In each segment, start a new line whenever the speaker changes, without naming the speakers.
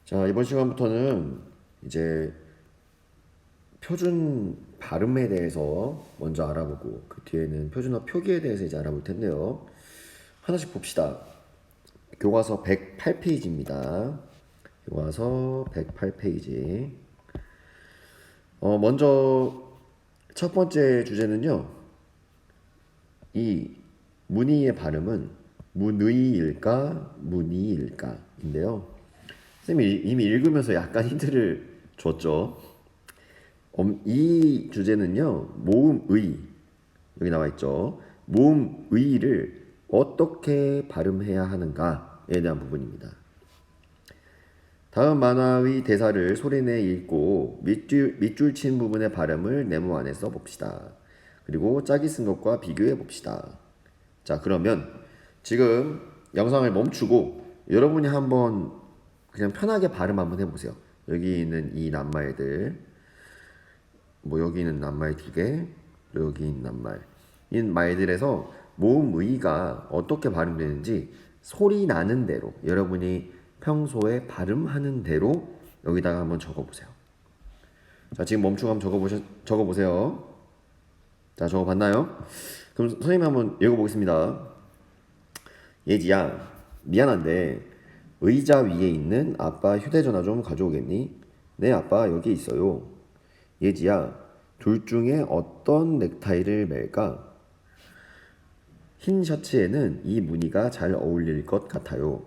자, 이번 시간부터는 이제 표준 발음에 대해서 먼저 알아보고 그 뒤에는 표준어 표기에 대해서 이제 알아볼 텐데요. 하나씩 봅시다. 교과서 108페이지입니다. 교과서 108페이지. 먼저 첫 번째 주제는요. 이 문의의 발음은 문의일까 문의일까인데요. 선생님이 이미 읽으면서 약간 힌트를 줬죠. 이 주제는요, 모음의, 여기 나와 있죠. 모음의를 어떻게 발음해야 하는가에 대한 부분입니다. 다음 만화의 대사를 소리내 읽고 밑줄 친 부분의 발음을 네모 안에 써봅시다. 그리고 짝이 쓴 것과 비교해 봅시다. 자, 그러면 지금 영상을 멈추고 여러분이 한번 그냥 편하게 발음 한번 해보세요. 여기 있는 이 낱말들, 뭐 여기 있는 낱말 두 개, 여기 있는 낱말, 이 말들에서 모음의가 어떻게 발음되는지 소리 나는 대로 여러분이 평소에 발음하는 대로 여기다가 한번 적어보세요. 자, 지금 멈추고 한번 적어보세요. 자, 적어봤나요? 그럼 선생님 한번 읽어보겠습니다. 예지야, 미안한데 의자 위에 있는 아빠 휴대전화 좀 가져오겠니? 네, 아빠 여기 있어요. 예지야, 둘 중에 어떤 넥타이를 멜까? 흰 셔츠에는 이 무늬가 잘 어울릴 것 같아요.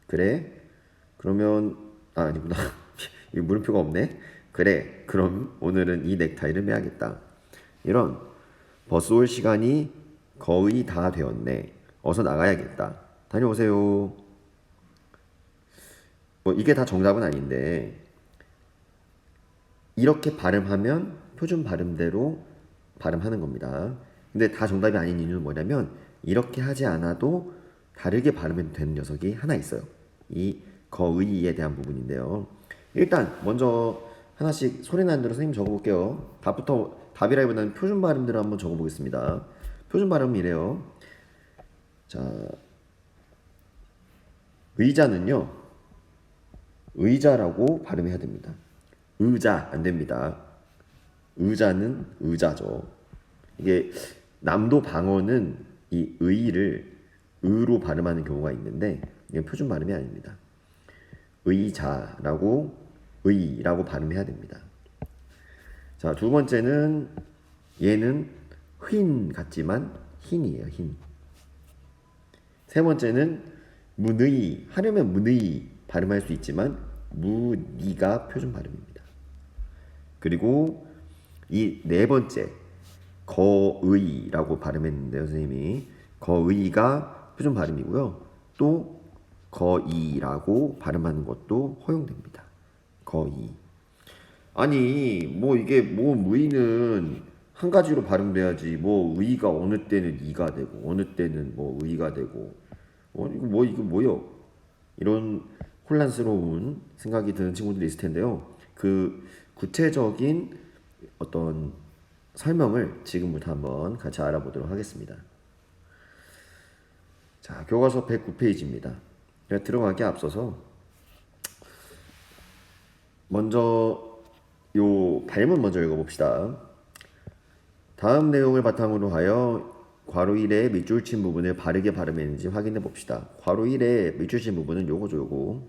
그래? 그러면 아니구나. 이 물음표가 없네. 그래. 그럼 오늘은 이 넥타이를 매야겠다. 이런 버스 올 시간이 거의 다 되었네. 어서 나가야겠다. 다녀오세요. 뭐 이게 다 정답은 아닌데 이렇게 발음하면 표준 발음대로 발음하는 겁니다. 근데 다 정답이 아닌 이유는 뭐냐면 이렇게 하지 않아도 다르게 발음해도 되는 녀석이 하나 있어요. 이 거의에 대한 부분인데요. 일단 먼저 하나씩 소리 나는 대로 선생님 적어볼게요. 답이라기보다는 표준 발음대로 한번 적어보겠습니다. 표준 발음이 이래요. 자, 의자는요. 의자라고 발음해야 됩니다. 의자 안 됩니다. 의자는 의자죠. 이게 남도 방언은 이 의를 의로 발음하는 경우가 있는데 이건 표준 발음이 아닙니다. 의자라고 의라고 발음해야 됩니다. 자, 두 번째는 얘는 휜 같지만 흰이에요. 흰. 세 번째는 문의 하려면 문의 발음할 수 있지만 무니가 표준 발음입니다. 그리고 이 네 번째 거의라고 발음했는데요, 선생님이 거의가 표준 발음이고요. 또 거의라고 발음하는 것도 허용됩니다. 거의. 아니, 뭐 이게 뭐 무의는 한 가지로 발음돼야지. 뭐 의가 어느 때는 이가 되고 어느 때는 뭐 의가 되고 이거 뭐요? 이런 혼란스러운 생각이 드는 친구들이 있을 텐데요. 그 구체적인 어떤 설명을 지금부터 한번 같이 알아보도록 하겠습니다. 자, 교과서 109페이지입니다. 들어가기 앞서서 먼저 요 발문 먼저 읽어봅시다. 다음 내용을 바탕으로 하여 괄호 1의 밑줄 친 부분을 바르게 발음했는지 확인해 봅시다. 괄호 1의 밑줄 친 부분은 요거죠, 요거.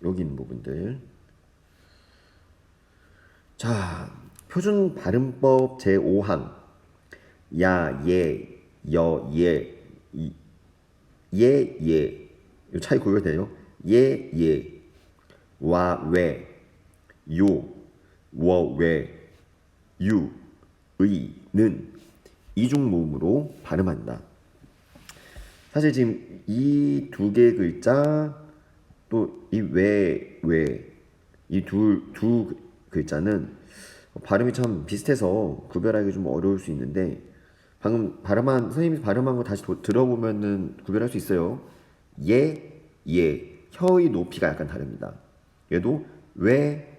여기 있는 부분들. 자, 표준 발음법 제5항. 야, 예, 여, 예, 예, 예. 이 차이 구별되요? 예, 예. 와, 왜, 요, 워, 왜, 유, 의, 는 이중 모음으로 발음한다. 사실 지금 이 두 개의 글자 또 이 왜, 이 두 글자는 발음이 참 비슷해서 구별하기 좀 어려울 수 있는데 방금 선생님이 발음한 거 다시 들어보면은 구별할 수 있어요. 예, 예. 혀의 높이가 약간 다릅니다. 얘도 왜.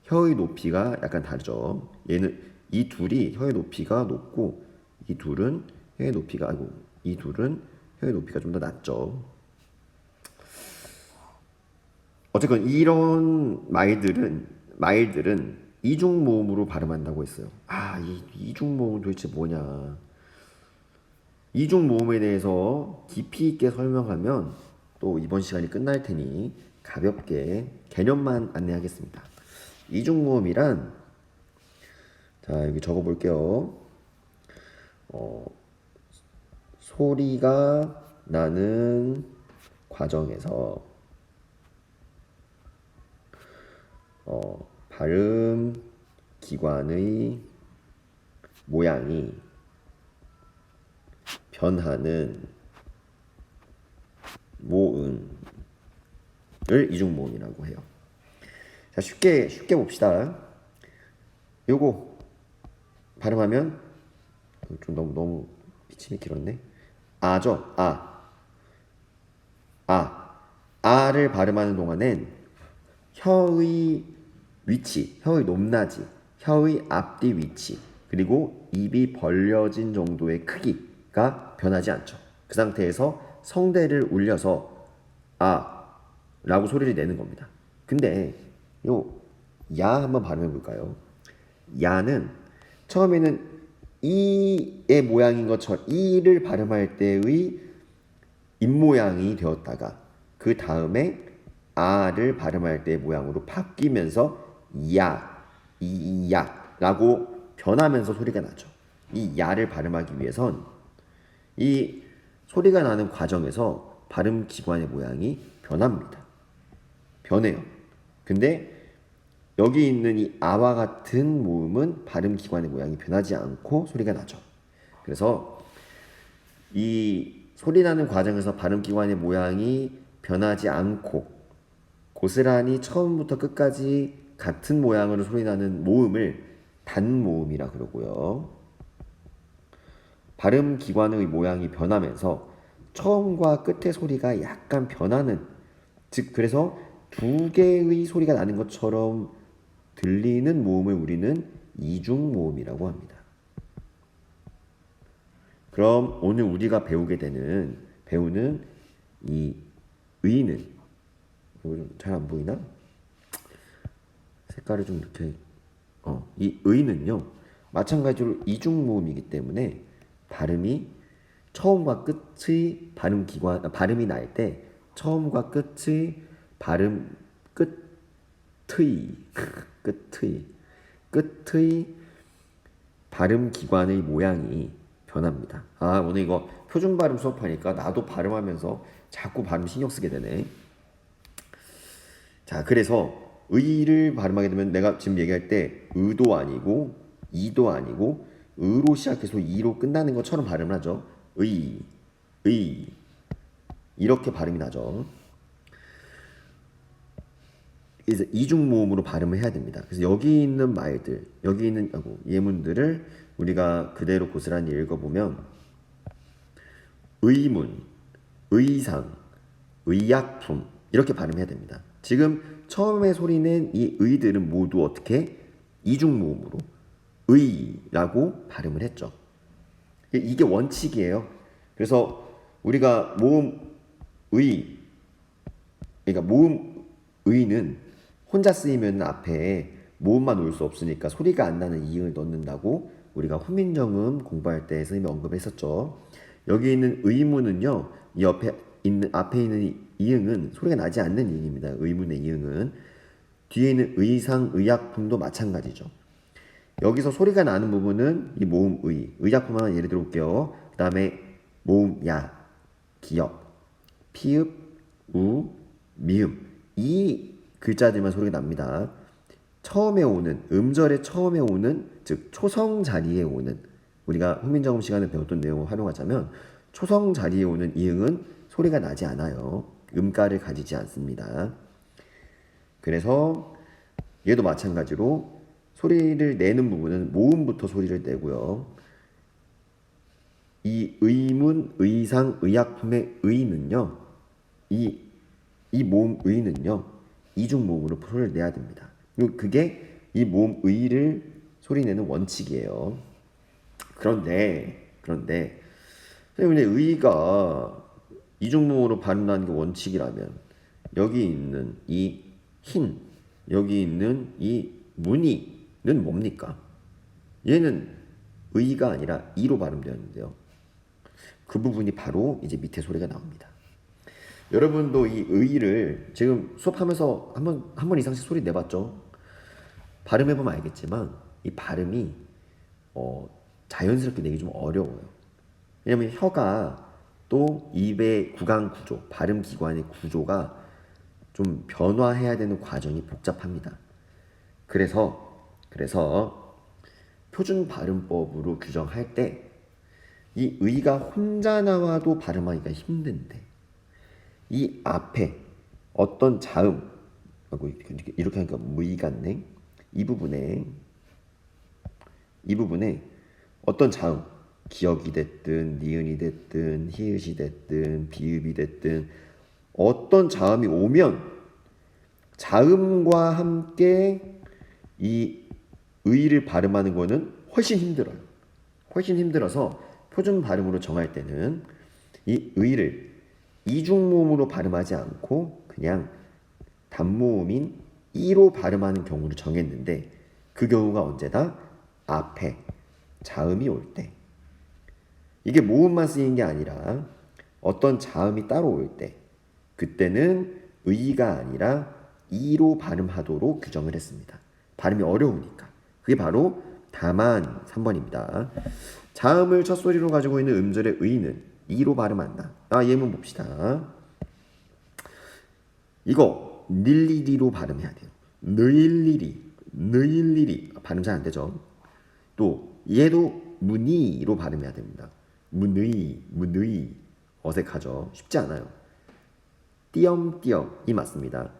혀의 높이가 약간 다르죠. 얘는 이 둘이 혀의 높이가 높고 이 둘은 혀의 높이가 좀 더 낮죠. 어쨌건 이런 말들은 이중 모음으로 발음한다고 했어요. 이 이중 모음은 도대체 뭐냐? 이중 모음에 대해서 깊이 있게 설명하면 또 이번 시간이 끝날 테니 가볍게 개념만 안내하겠습니다. 이중 모음이란, 자, 여기 적어 볼게요. 소리가 나는 과정에서 발음 기관의 모양이 변하는 모음을 이중 모음이라고 해요. 자, 쉽게 봅시다. 요거 발음하면 좀 너무 피침이 길었네. 아죠. 아를 발음하는 동안엔 혀의 위치, 혀의 높낮이, 혀의 앞뒤 위치, 그리고 입이 벌려진 정도의 크기가 변하지 않죠. 그 상태에서 성대를 울려서 라고 소리를 내는 겁니다. 근데 야 한번 발음해 볼까요? 야는 처음에는 이의 모양인 것처럼 이를 발음할 때의 입모양이 되었다가 그 다음에 아를 발음할 때의 모양으로 바뀌면서 야라고 변하면서 소리가 나죠. 이 야를 발음하기 위해선 이 소리가 나는 과정에서 발음 기관의 모양이 변해요. 근데 여기 있는 이 아와 같은 모음은 발음 기관의 모양이 변하지 않고 소리가 나죠. 그래서 이 소리 나는 과정에서 발음 기관의 모양이 변하지 않고 고스란히 처음부터 끝까지 같은 모양으로 소리 나는 모음을 단모음이라 그러고요. 발음 기관의 모양이 변하면서 처음과 끝의 소리가 약간 변하는, 즉 그래서 두 개의 소리가 나는 것처럼 들리는 모음을 우리는 이중 모음이라고 합니다. 그럼 오늘 우리가 배우는 이 의는, 이거 좀 잘 안 보이나? 색깔을 좀 이렇게, 이 의는요 마찬가지로 이중 모음이기 때문에 발음이 처음과 끝의 발음이 날 때 처음과 끝의 발음 끝의 발음 기관의 모양이 변합니다. 오늘 이거 표준 발음 수업하니까 나도 발음하면서 자꾸 발음 신경 쓰게 되네. 자, 그래서 의를 발음하게 되면 내가 지금 얘기할 때 의도 아니고 이도 아니고 의로 시작해서 이로 끝나는 것처럼 발음을 하죠. 의 이렇게 발음이 나죠. 그래서 이중 모음으로 발음을 해야 됩니다. 그래서 여기 있는 말들, 여기 있는 예문들을 우리가 그대로 고스란히 읽어보면 의문, 의상, 의약품 이렇게 발음해야 됩니다. 지금 처음에 소리낸 이 의들은 모두 어떻게 이중 모음으로 의라고 발음을 했죠. 이게 원칙이에요. 그래서 우리가 그러니까 모음 의는 혼자 쓰이면 앞에 모음만 올 수 없으니까 소리가 안 나는 이응을 넣는다고 우리가 후민정음 공부할 때 선생님이 언급했었죠. 여기 있는 의문은요, 이 앞에 있는 이 이응은 소리가 나지 않는 이응입니다. 의문의 이응은. 뒤에 있는 의상, 의약품도 마찬가지죠. 여기서 소리가 나는 부분은 이 모음 의약품 하나 예를 들어 볼게요. 그 다음에 모음 야, 기역, 피읍, 우, 미음 이 글자들만 소리가 납니다. 처음에 오는 음절의 처음에 오는, 즉 초성 자리에 오는, 우리가 훈민정음 시간에 배웠던 내용을 활용하자면 초성 자리에 오는 이응은 소리가 나지 않아요. 음가를 가지지 않습니다. 그래서 얘도 마찬가지로 소리를 내는 부분은 모음부터 소리를 내고요. 이 의문, 의상, 의약품의 의는요, 이 모음 의는요 이중 모음으로 소리를 내야 됩니다. 그리고 그게 이 모음 의를 소리내는 원칙이에요. 그런데 선생님, 의가 이중 모음으로 발음하는 게 원칙이라면 여기 있는 이 흰, 여기 있는 이 무늬는 뭡니까? 얘는 의가 아니라 이로 발음되었는데요. 그 부분이 바로 이제 밑에 소리가 나옵니다. 여러분도 이 의를 지금 수업하면서 한 번 이상씩 소리 내봤죠? 발음해보면 알겠지만 이 발음이 자연스럽게 내기 좀 어려워요. 왜냐면 혀가 또 입의 구강 구조, 발음 기관의 구조가 좀 변화해야 되는 과정이 복잡합니다. 그래서 표준 발음법으로 규정할 때 이 의가 혼자 나와도 발음하기가 힘든데 이 앞에 어떤 자음, 이렇게 하니까 무의 같네. 이 부분에 어떤 자음, 기역이 됐든 니은이 됐든 히읗이 됐든 비읍이 됐든 어떤 자음이 오면 자음과 함께 이 의를 발음하는 거는 훨씬 힘들어요. 훨씬 힘들어서 표준 발음으로 정할 때는 이 의를 이중모음으로 발음하지 않고 그냥 단모음인 이로 발음하는 경우를 정했는데 그 경우가 언제다? 앞에 자음이 올 때. 이게 모음만 쓰이는 게 아니라 어떤 자음이 따로 올 때 그때는 의가 아니라 이로 발음하도록 규정을 했습니다. 발음이 어려우니까. 그게 바로 다만 3번입니다. 자음을 첫 소리로 가지고 있는 음절의 의는 이로 발음한다. 예문 봅시다. 이거 닐리리로 발음해야 돼요. 느일리리 발음 잘 안 되죠. 또 얘도 무니로 발음해야 됩니다. 무의 어색하죠. 쉽지 않아요. 띄엄띄엄이 맞습니다.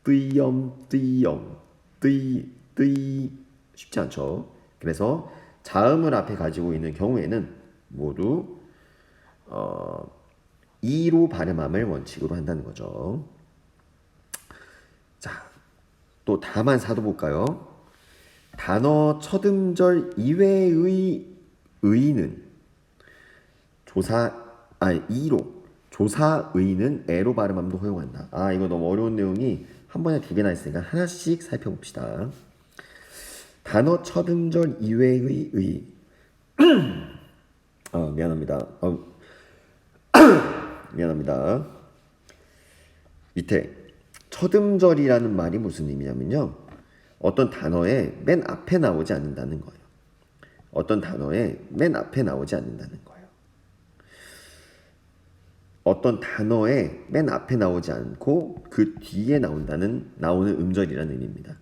띄엄띄엄 띠 쉽지 않죠. 그래서 자음을 앞에 가지고 있는 경우에는 모두 이로 발음함을 원칙으로 한다는 거죠. 자, 또 다만 사도 볼까요? 단어 첫음절 이외의 의는 이로 조사의는 애로 발음함도 허용한다. 이거 너무 어려운 내용이 한 번에 두 개나 있으니까 하나씩 살펴봅시다. 단어 첫음절 이외의 의. 미안합니다. 미안합니다. 밑에 첫음절이라는 말이 무슨 의미냐면요. 어떤 단어의 맨 앞에 나오지 않는다는 거예요. 어떤 단어의 맨 앞에 나오지 않는다는 거예요. 어떤 단어의 맨 앞에 나오지 않고 그 뒤에 나오는 음절이라는 의미입니다.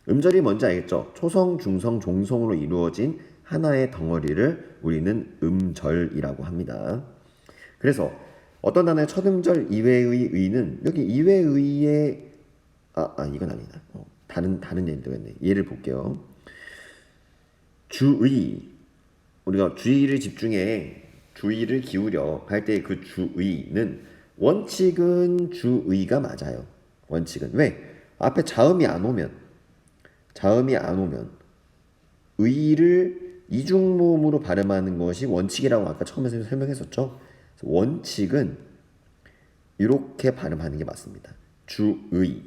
음절이 뭔지 알겠죠? 초성, 중성, 종성으로 이루어진 하나의 덩어리를 우리는 음절이라고 합니다. 그래서 어떤 단어의 첫음절 이외의 의는 여기 이외의의 이건 아니다. 다른 예를 들겠네. 예를 볼게요. 주의, 우리가 주의를 집중해, 주의를 기울여 할 때 그 주의는 원칙은 주의가 맞아요. 원칙은 왜? 앞에 자음이 안 오면 의를 이중모음으로 발음하는 것이 원칙이라고 아까 처음에 설명했었죠. 원칙은 이렇게 발음하는 게 맞습니다. 주의.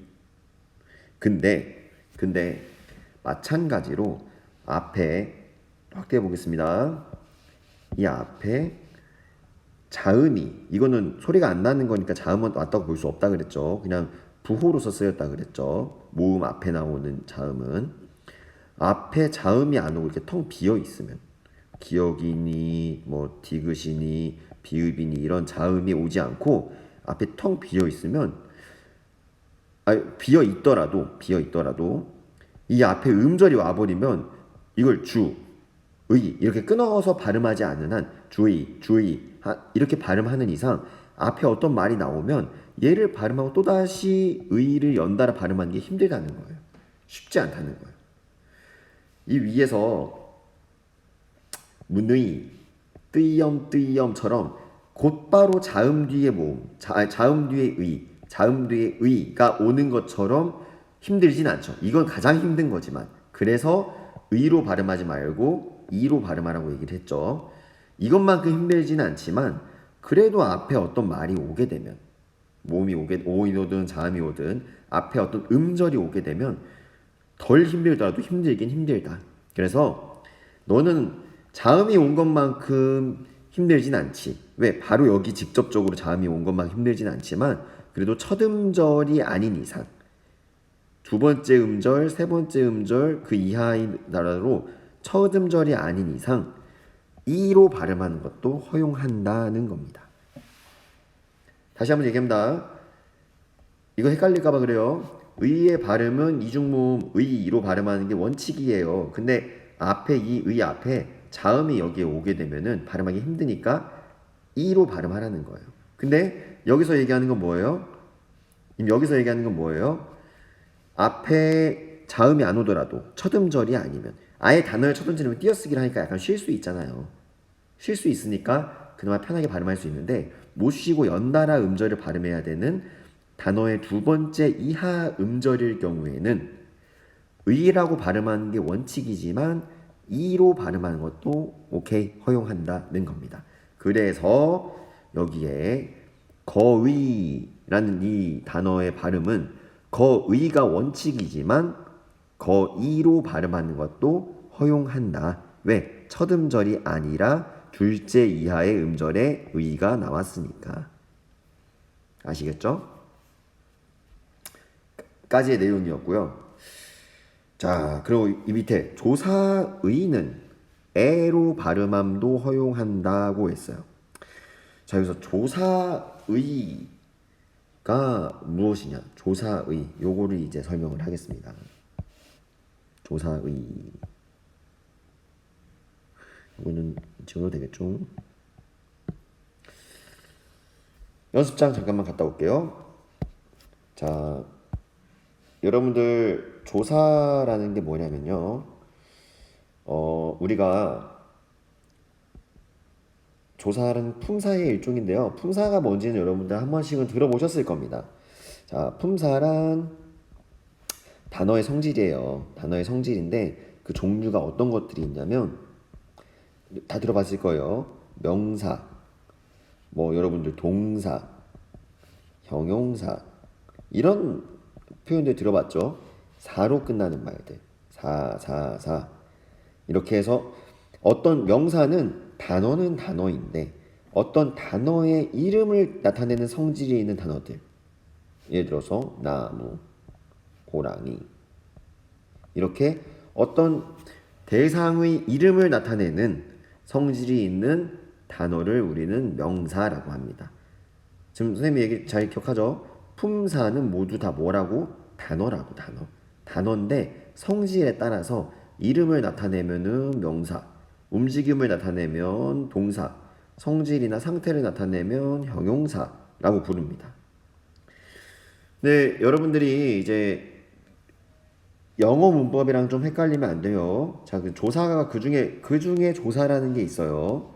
근데 마찬가지로 앞에 확대해 보겠습니다. 이 앞에 자음이, 이거는 소리가 안 나는 거니까 자음은 왔다고 볼 수 없다 그랬죠. 그냥 부호로서 쓰였다 그랬죠. 모음 앞에 나오는 자음은 앞에 자음이 안 오고 이렇게 텅 비어 있으면 기역이니 뭐 디귿이니 비읍이니 이런 자음이 오지 않고 앞에 텅 비어 있으면 비어 있더라도 이 앞에 음절이 와버리면 이걸 의 이렇게 끊어서 발음하지 않는 한 주의 이렇게 발음하는 이상 앞에 어떤 말이 나오면 얘를 발음하고 또다시 의를 연달아 발음하는 게 힘들다는 거예요. 쉽지 않다는 거예요. 이 위에서 문의, 뜨이엄처럼 곧바로 자음 뒤에 모음, 자음 뒤에 의가 오는 것처럼 힘들진 않죠. 이건 가장 힘든 거지만 그래서 의로 발음하지 말고 이로 발음하라고 얘기를 했죠. 이것만큼 힘들지는 않지만 그래도 앞에 어떤 말이 오게 되면 모음이 오이 오든 자음이 오든 앞에 어떤 음절이 오게 되면 덜 힘들더라도 힘들긴 힘들다. 그래서 너는 자음이 온 것만큼 힘들진 않지. 왜? 바로 여기 직접적으로 자음이 온 것만큼 힘들진 않지만 그래도 첫 음절이 아닌 이상 두 번째 음절, 세 번째 음절 그 이하인 나라로 첫 음절이 아닌 이상 이로 발음하는 것도 허용한다는 겁니다. 다시 한번 얘기합니다. 이거 헷갈릴까봐 그래요. 의의 발음은 이중모음 의로 발음하는 게 원칙이에요. 근데 앞에 이 의 앞에 자음이 여기에 오게 되면은 발음하기 힘드니까 이로 발음하라는 거예요. 근데 여기서 얘기하는 건 뭐예요? 여기서 얘기하는 건 뭐예요? 앞에 자음이 안 오더라도 첫 음절이 아니면 아예 단어를 첫 음절이면 띄어쓰기를 하니까 약간 쉴 수 있잖아요. 쉴 수 있으니까 그나마 편하게 발음할 수 있는데 못 쉬고 연달아 음절을 발음해야 되는 단어의 두 번째 이하 음절일 경우에는 의라고 발음하는 게 원칙이지만 이로 발음하는 것도 오케이 허용한다는 겁니다. 그래서 여기에 거의라는 이 단어의 발음은 거의가 원칙이지만 거이로 발음하는 것도 허용한다. 왜? 첫 음절이 아니라 둘째 이하의 음절에 의가 나왔으니까. 아시겠죠? 까지의 내용이었고요. 자, 그리고 이 밑에 조사의는 애로 발음함도 허용한다고 했어요. 자, 여기서 조사의가 무엇이냐? 조사의 요거를 이제 설명을 하겠습니다. 조사의 이거는 지워도 되겠죠? 연습장 잠깐만 갔다 올게요. 자, 여러분들 조사라는 게 뭐냐면요. 우리가 조사는 품사의 일종인데요. 품사가 뭔지는 여러분들 한 번씩은 들어보셨을 겁니다. 자, 품사란 단어의 성질이에요. 단어의 성질인데 그 종류가 어떤 것들이 있냐면 다 들어봤을 거예요. 명사, 뭐 여러분들 동사, 형용사 이런 표현들 들어봤죠? 사로 끝나는 말들, 사 이렇게 해서 어떤 명사는 단어는 단어인데 어떤 단어의 이름을 나타내는 성질이 있는 단어들, 예를 들어서 나무, 고랑이 이렇게 어떤 대상의 이름을 나타내는 성질이 있는 단어를 우리는 명사라고 합니다. 지금 선생님 얘기 잘 기억하죠? 품사는 모두 다 뭐라고? 단어라고. 단어인데 성질에 따라서 이름을 나타내면은 명사, 움직임을 나타내면 동사, 성질이나 상태를 나타내면 형용사라고 부릅니다. 네, 여러분들이 이제 영어 문법이랑 좀 헷갈리면 안 돼요. 자, 그 조사가 그 중에 조사라는 게 있어요.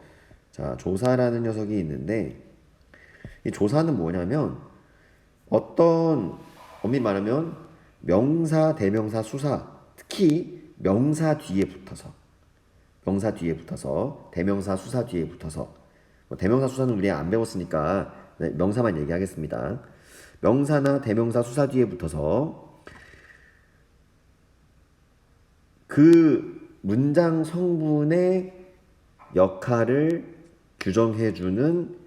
자, 조사라는 녀석이 있는데 이 조사는 뭐냐면 어떤 엄밀히 말하면 명사, 대명사, 수사 특히 명사 뒤에 붙어서 대명사, 수사 뒤에 붙어서 대명사, 수사는 우리 안 배웠으니까 명사만 얘기하겠습니다. 명사나 대명사, 수사 뒤에 붙어서 그 문장 성분의 역할을 규정해주는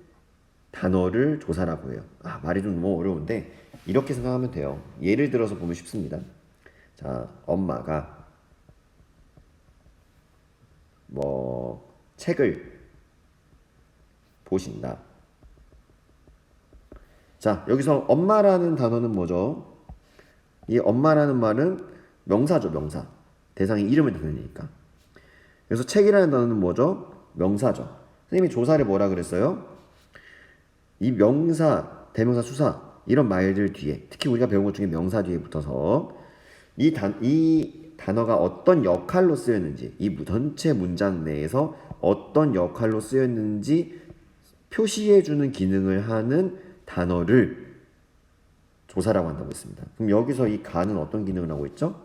단어를 조사라고 해요. 말이 좀 너무 어려운데 이렇게 생각하면 돼요. 예를 들어서 보면 쉽습니다. 자, 엄마가 뭐 책을 보신다. 자, 여기서 엄마라는 단어는 뭐죠? 이 엄마라는 말은 명사죠, 명사. 대상의 이름을 나타내니까. 그래서 책이라는 단어는 뭐죠? 명사죠. 선생님이 조사를 뭐라 그랬어요? 이 명사, 대명사, 수사 이런 말들 뒤에 특히 우리가 배운 것 중에 명사 뒤에 붙어서 이 단어가 어떤 역할로 쓰였는지 이 전체 문장 내에서 어떤 역할로 쓰였는지 표시해주는 기능을 하는 단어를 조사라고 한다고 했습니다. 그럼 여기서 이 가는 어떤 기능을 하고 있죠?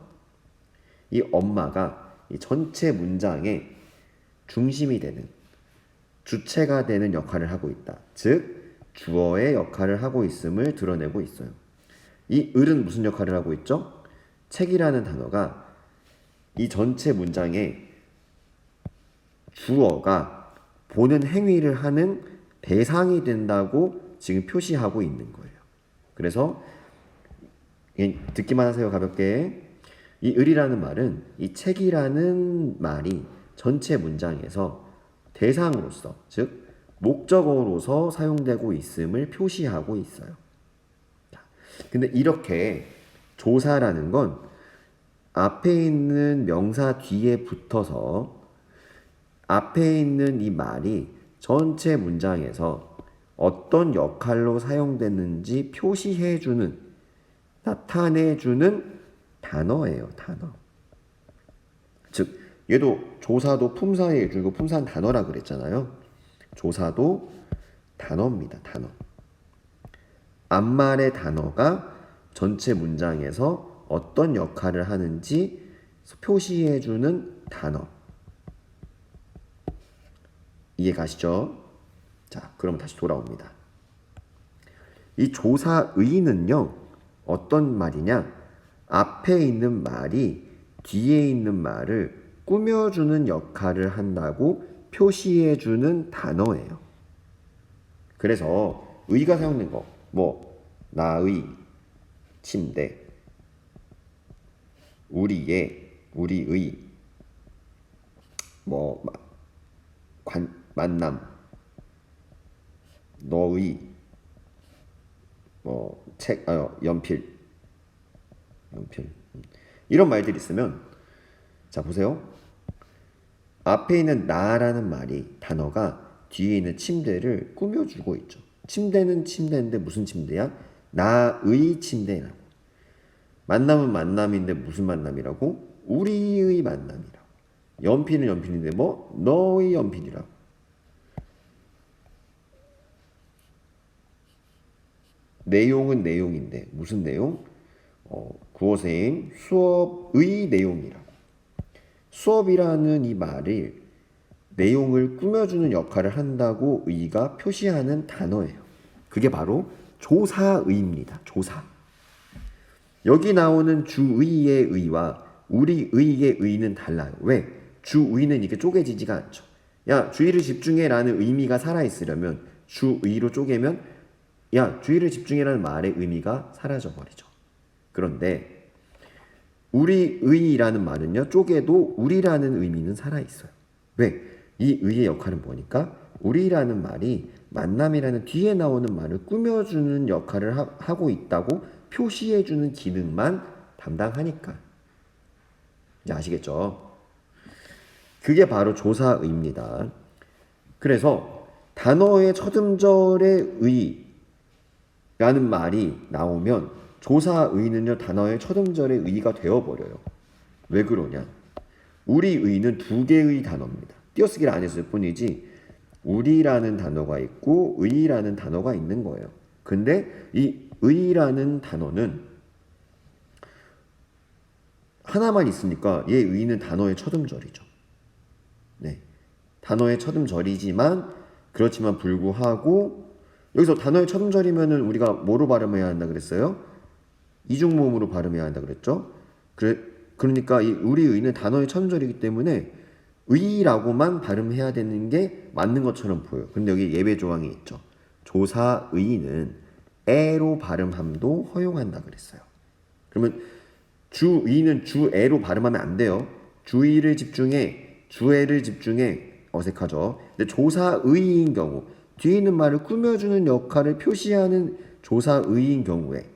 이 엄마가 이 전체 중심이 되는 주체가 되는 역할을 하고 있다. 즉 주어의 역할을 하고 있음을 드러내고 있어요. 이 을은 무슨 역할을 하고 있죠? 책이라는 단어가 이 전체 문장에 주어가 보는 행위를 하는 대상이 된다고 지금 표시하고 있는 거예요. 그래서 듣기만 하세요. 가볍게. 이 을이라는 말은 이 책이라는 말이 전체 문장에서 대상으로서, 즉 목적어로서 사용되고 있음을 표시하고 있어요. 근데 이렇게 조사라는 건 앞에 있는 명사 뒤에 붙어서 앞에 있는 이 말이 전체 문장에서 어떤 역할로 사용됐는지 표시해주는, 나타내주는 단어예요. 단어. 즉 얘도 조사도 품사의 일종이고 품사는 단어라 그랬잖아요. 조사도 단어입니다. 단어. 앞말의 단어가 전체 문장에서 어떤 역할을 하는지 표시해주는 단어. 이해 가시죠? 자, 그럼 다시 돌아옵니다. 이 조사의는요, 어떤 말이냐? 앞에 있는 말이 뒤에 있는 말을 꾸며주는 역할을 한다고 표시해주는 단어예요. 그래서 의가 사용된 거, 나의 침대, 우리의, 우리의, 만남, 너의, 연필. 이런 말들이 있으면, 자, 보세요. 앞에 있는 나라는 말이, 단어가 뒤에 있는 침대를 꾸며주고 있죠. 침대는 침대인데 무슨 침대야? 나의 침대라고. 만남은 만남인데 무슨 만남이라고? 우리의 만남이라고. 연필은 연필인데 너의 연필이라고. 내용은 내용인데 무슨 내용? 국어선생님 수업의 내용이라고. 수업이라는 이 말을 내용을 꾸며주는 역할을 한다고 의가 표시하는 단어예요. 그게 바로 조사의입니다. 조사. 여기 나오는 주의의 의와 우리의의 의는 달라요. 왜? 주의는 이렇게 쪼개지지가 않죠. 야, 주의를 집중해라는 의미가 살아있으려면 주의로 쪼개면 야, 주의를 집중해라는 말의 의미가 사라져버리죠. 그런데 우리의라는 말은요, 쪼개도 우리라는 의미는 살아있어요. 왜? 이 의의 역할은 뭐니까? 우리라는 말이 만남이라는 뒤에 나오는 말을 꾸며주는 역할을 하고 있다고 표시해주는 기능만 담당하니까. 이제 아시겠죠? 그게 바로 조사의입니다. 그래서 단어의 첫 음절의 의라는 말이 나오면 조사의는요, 단어의 첫 음절의 의가 되어버려요. 왜 그러냐? 우리의는 두 개의 단어입니다. 띄어쓰기를 안 했을 뿐이지 우리라는 단어가 있고 의라는 단어가 있는 거예요. 근데 이 의라는 단어는 하나만 있으니까 얘 의는 단어의 첫 음절이죠. 네, 단어의 첫 음절이지만 그렇지만 불구하고 여기서 단어의 첫 음절이면은 우리가 뭐로 발음해야 한다 그랬어요? 이중모음으로 발음해야 한다 그랬죠? 그러니까 이 우리 의는 단어의 첫 음절이기 때문에 의라고만 발음해야 되는 게 맞는 것처럼 보여요. 근데 여기 예외 조항이 있죠. 조사의는 에로 발음함도 허용한다 그랬어요. 그러면 주의는 주에로 발음하면 안 돼요. 주의를 집중해, 주에를 집중해. 어색하죠. 근데 조사의인 경우, 뒤에 있는 말을 꾸며주는 역할을 표시하는 조사의인 경우에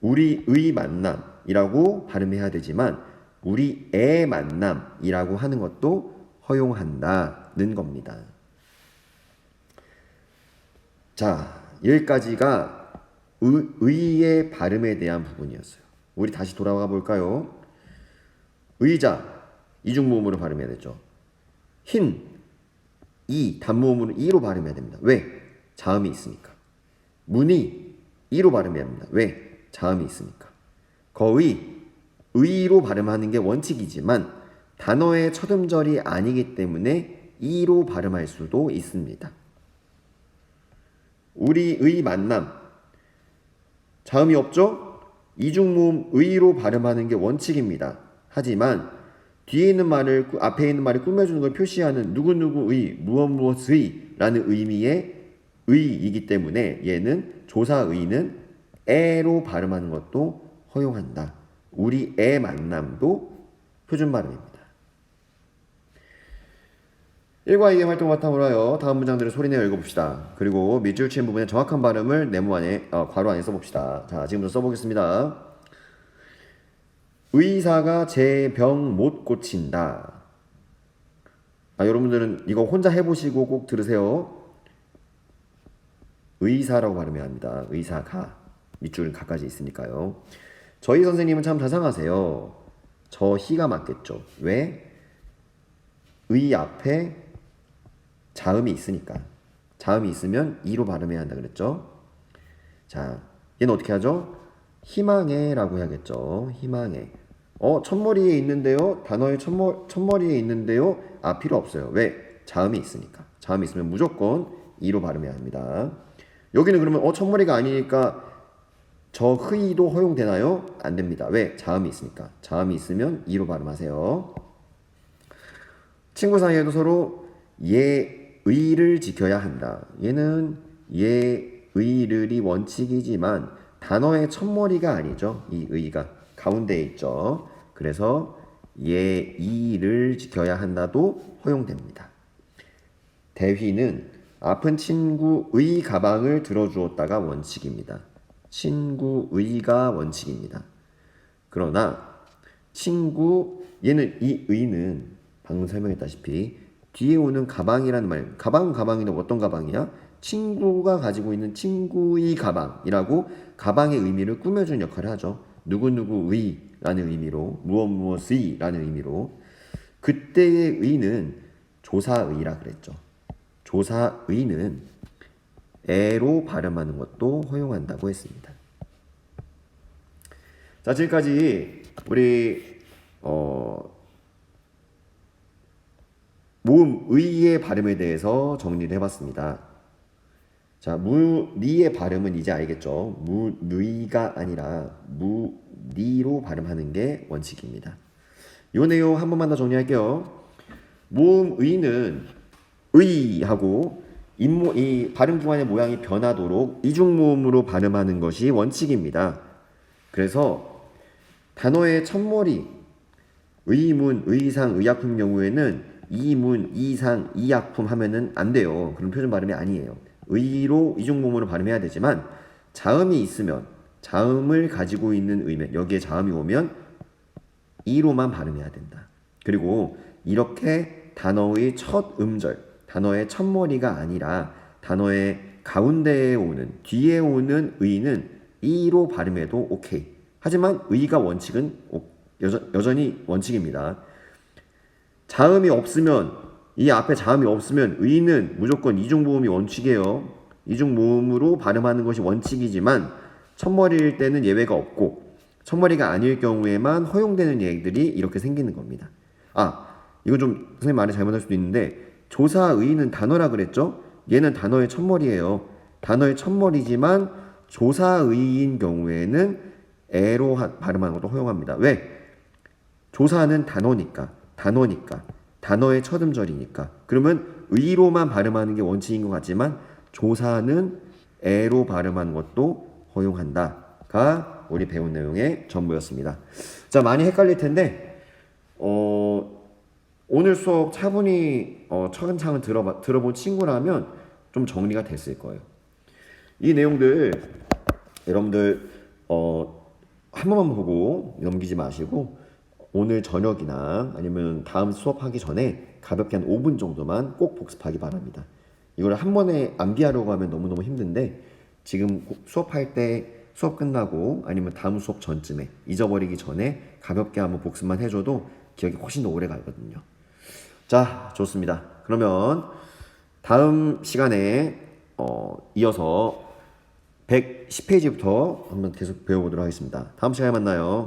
우리의 만남이라고 발음해야 되지만 우리의 만남이라고 하는 것도 허용한다는 겁니다. 자, 여기까지가 의의 발음에 대한 부분이었어요. 우리 다시 돌아가 볼까요? 의자, 이중모음으로 발음해야 되죠. 흰, 단모음으로 이로 발음해야 됩니다. 왜? 자음이 있으니까. 문이, 이로 발음해야 합니다. 왜? 자음이 있으니까. 거의, 의로 발음하는 게 원칙이지만 단어의 첫 음절이 아니기 때문에 이로 발음할 수도 있습니다. 우리의 만남. 자음이 없죠? 이중모음 의로 발음하는 게 원칙입니다. 하지만 뒤에 있는 말을 앞에 있는 말을 꾸며주는 걸 표시하는 누구누구의 무엇무엇의 라는 의미의 의이기 때문에 얘는 조사의는 에로 발음하는 것도 허용한다. 우리의 만남도 표준 발음입니다. 1과 2의 활동을 바탕으로 하여 다음 문장들을 소리내어 읽어봅시다. 그리고 밑줄 치는 부분의 정확한 발음을 네모 안에 괄호 안에 써봅시다. 자, 지금부터 써보겠습니다. 의사가 제 병 못 고친다. 여러분들은 이거 혼자 해보시고 꼭 들으세요. 의사라고 발음해야 합니다. 의사가. 밑줄은 가까지 있으니까요. 저희 선생님은 참 자상하세요. 저 희가 맞겠죠. 왜? 의 앞에 자음이 있으니까. 자음이 있으면 이로 발음해야 한다 그랬죠. 자, 얘는 어떻게 하죠? 희망해 라고 해야겠죠. 희망해. 첫머리에 있는데요. 단어의 첫머리에 있는데요. 필요 없어요. 왜? 자음이 있으니까. 자음이 있으면 무조건 이로 발음해야 합니다. 여기는 그러면 첫머리가 아니니까 저 흐이도 허용되나요? 안 됩니다. 왜? 자음이 있으니까. 자음이 있으면 이로 발음하세요. 친구 사이에도 서로 예의를 지켜야 한다. 얘는 예의를이 원칙이지만 단어의 첫머리가 아니죠. 이 의가 가운데에 있죠. 그래서 예의를 지켜야 한다도 허용됩니다. 대휘는 아픈 친구의 가방을 들어주었다가 원칙입니다. 친구의가 원칙입니다. 그러나 얘는 이 의는 방금 설명했다시피 뒤에 오는 가방이라는 말, 가방인데 어떤 가방이야? 친구가 가지고 있는 친구의 가방이라고 가방의 의미를 꾸며주는 역할을 하죠. 누구누구의라는 의미로, 무엇무엇의라는 의미로. 그때의 의는 조사의라 그랬죠. 조사의는 에로 발음하는 것도 허용한다고 했습니다. 자, 지금까지 우리 모음 의의 발음에 대해서 정리를 해봤습니다. 자, 무니의 발음은 이제 알겠죠? 무니가 아니라 무니로 발음하는 게 원칙입니다. 이 내용 한 번만 더 정리할게요. 모음 의는 의하고 이 발음 구간의 모양이 변하도록 이중모음으로 발음하는 것이 원칙입니다. 그래서 단어의 첫머리 의문, 의상, 의약품 경우에는 이문, 이상, 이약품 하면은 안 돼요. 그런 표준 발음이 아니에요. 의로 이중모음으로 발음해야 되지만 자음이 있으면 자음을 가지고 있는 의면 여기에 자음이 오면 이로만 발음해야 된다. 그리고 이렇게 단어의 첫 음절, 단어의 첫머리가 아니라 단어의 가운데에 오는 뒤에 오는 의는 이로 발음해도 오케이. 하지만 의가 원칙은 여전히 원칙입니다. 자음이 없으면 이 앞에 자음이 없으면 의는 무조건 이중모음이 원칙이에요. 이중모음으로 발음하는 것이 원칙이지만 첫머리일 때는 예외가 없고 첫머리가 아닐 경우에만 허용되는 예들이 이렇게 생기는 겁니다. 이거 좀 선생님 말이 잘못할 수도 있는데 조사의는 단어라 그랬죠? 얘는 단어의 첫머리예요. 단어의 첫머리지만 조사의인 경우에는 에로 발음하는 것도 허용합니다. 왜? 조사는 단어니까 단어의 첫 음절이니까. 그러면 의로만 발음하는 게 원칙인 것 같지만 조사는 에로 발음하는 것도 허용한다가 우리 배운 내용의 전부였습니다. 자, 많이 헷갈릴 텐데 오늘 수업 차분히 차근차근 들어본 친구라면 좀 정리가 됐을 거예요. 이 내용들 여러분들 한 번만 보고 넘기지 마시고 오늘 저녁이나 아니면 다음 수업하기 전에 가볍게 한 5분 정도만 꼭 복습하기 바랍니다. 이걸 한 번에 암기하려고 하면 너무너무 힘든데 지금 수업할 때 수업 끝나고 아니면 다음 수업 전쯤에 잊어버리기 전에 가볍게 한번 복습만 해줘도 기억이 훨씬 더 오래 가거든요. 자, 좋습니다. 그러면 다음 시간에 이어서 110페이지부터 한번 계속 배워보도록 하겠습니다. 다음 시간에 만나요.